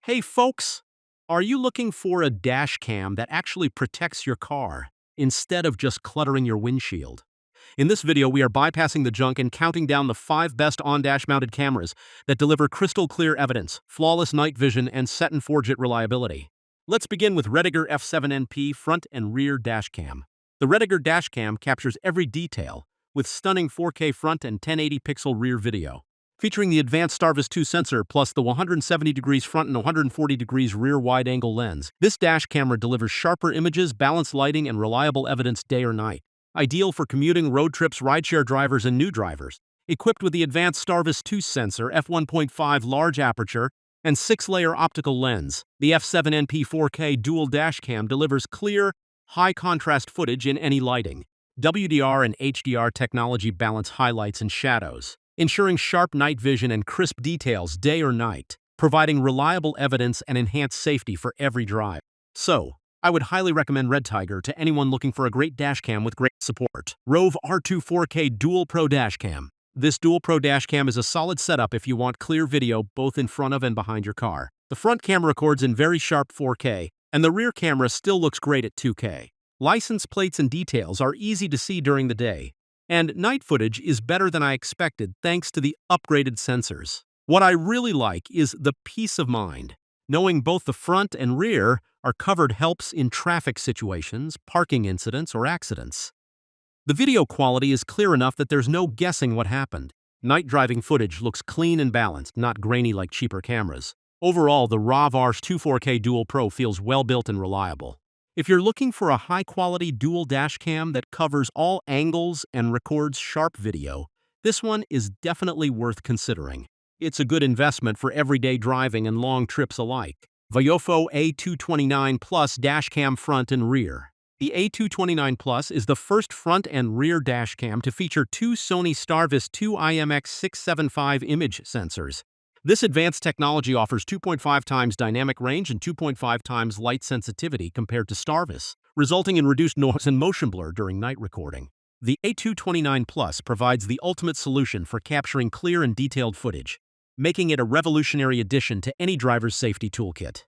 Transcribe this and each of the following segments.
Hey folks, are you looking for a dash cam that actually protects your car instead of just cluttering your windshield? In this video, we are bypassing the junk and counting down the 5 best on-dash mounted cameras that deliver crystal clear evidence, flawless night vision, and set and forget reliability. Let's begin with Redtiger F7NP front and rear dash cam. The Redtiger dash cam captures every detail with stunning 4K front and 1080 pixel rear video. Featuring the advanced Starvis 2 sensor plus the 170 degrees front and 140 degrees rear wide-angle lens, this dash camera delivers sharper images, balanced lighting, and reliable evidence day or night. Ideal for commuting, road trips, rideshare drivers, and new drivers. Equipped with the advanced Starvis 2 sensor, f1.5 large aperture, and 6-layer optical lens, the F7NP 4K dual dash cam delivers clear, high-contrast footage in any lighting. WDR and HDR technology balance highlights and shadows, ensuring sharp night vision and crisp details day or night, providing reliable evidence and enhanced safety for every drive. So, I would highly recommend Redtiger to anyone looking for a great dashcam with great support. ROVE R2 4K Dual Pro Dashcam. This Dual Pro Dashcam is a solid setup if you want clear video both in front of and behind your car. The front camera records in very sharp 4K, and the rear camera still looks great at 2K. License plates and details are easy to see during the day, and night footage is better than I expected thanks to the upgraded sensors. What I really like is the peace of mind. Knowing both the front and rear are covered helps in traffic situations, parking incidents, or accidents. The video quality is clear enough that there's no guessing what happened. Night driving footage looks clean and balanced, not grainy like cheaper cameras. Overall, the ROVE R2 4K Dual Pro feels well-built and reliable. If you're looking for a high-quality dual dash cam that covers all angles and records sharp video, this one is definitely worth considering. It's a good investment for everyday driving and long trips alike. Viofo A229 Plus Dashcam Front and Rear. The A229 Plus is the first front and rear dashcam to feature two Sony Starvis 2 IMX675 image sensors. This advanced technology offers 2.5 times dynamic range and 2.5 times light sensitivity compared to Starvis, resulting in reduced noise and motion blur during night recording. The A229 Plus provides the ultimate solution for capturing clear and detailed footage, making it a revolutionary addition to any driver's safety toolkit.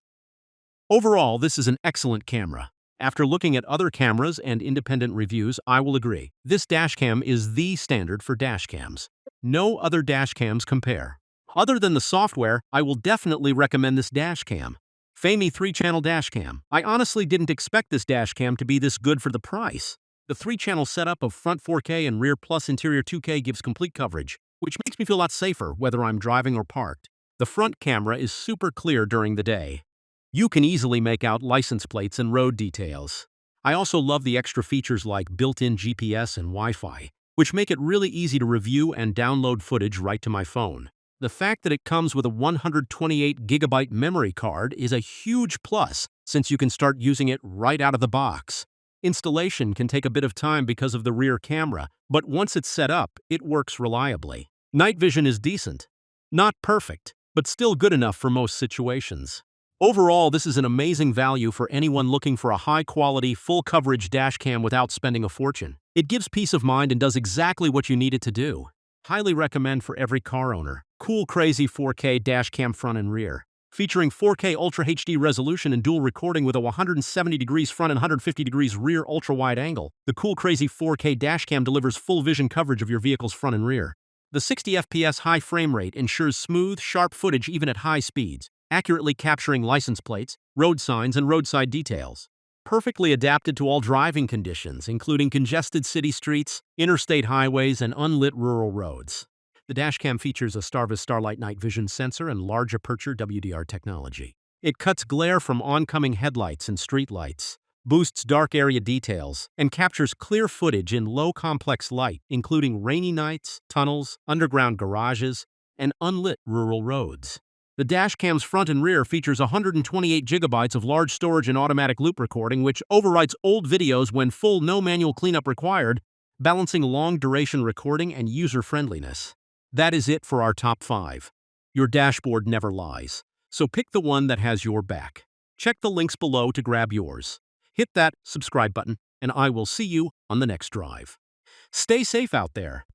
Overall, this is an excellent camera. After looking at other cameras and independent reviews, I will agree. This dashcam is the standard for dashcams. No other dashcams compare. Other than the software, I will definitely recommend this dashcam. Faimee 3-channel dashcam. I honestly didn't expect this dashcam to be this good for the price. The 3-channel setup of front 4K and rear plus interior 2K gives complete coverage, which makes me feel a lot safer whether I'm driving or parked. The front camera is super clear during the day. You can easily make out license plates and road details. I also love the extra features like built-in GPS and Wi-Fi, which make it really easy to review and download footage right to my phone. The fact that it comes with a 128GB memory card is a huge plus since you can start using it right out of the box. Installation can take a bit of time because of the rear camera, but once it's set up, it works reliably. Night vision is decent. Not perfect, but still good enough for most situations. Overall, this is an amazing value for anyone looking for a high-quality, full-coverage dashcam without spending a fortune. It gives peace of mind and does exactly what you need it to do. Highly recommend for every car owner. CoolCrazy 4K Dashcam Front and Rear. Featuring 4K Ultra HD resolution and dual recording with a 170 degrees front and 150 degrees rear ultra-wide angle, the CoolCrazy 4K Dashcam delivers full vision coverage of your vehicle's front and rear. The 60 FPS high frame rate ensures smooth, sharp footage even at high speeds, accurately capturing license plates, road signs, and roadside details. Perfectly adapted to all driving conditions, including congested city streets, interstate highways, and unlit rural roads. The dashcam features a Starvis Starlight night vision sensor and large aperture WDR technology. It cuts glare from oncoming headlights and streetlights, boosts dark area details, and captures clear footage in low complex light, including rainy nights, tunnels, underground garages, and unlit rural roads. The dashcam's front and rear features 128GB of large storage and automatic loop recording, which overwrites old videos when full, no manual cleanup required, balancing long-duration recording and user-friendliness. That is it for our top 5. Your dashboard never lies, so pick the one that has your back. Check the links below to grab yours. Hit that subscribe button, and I will see you on the next drive. Stay safe out there.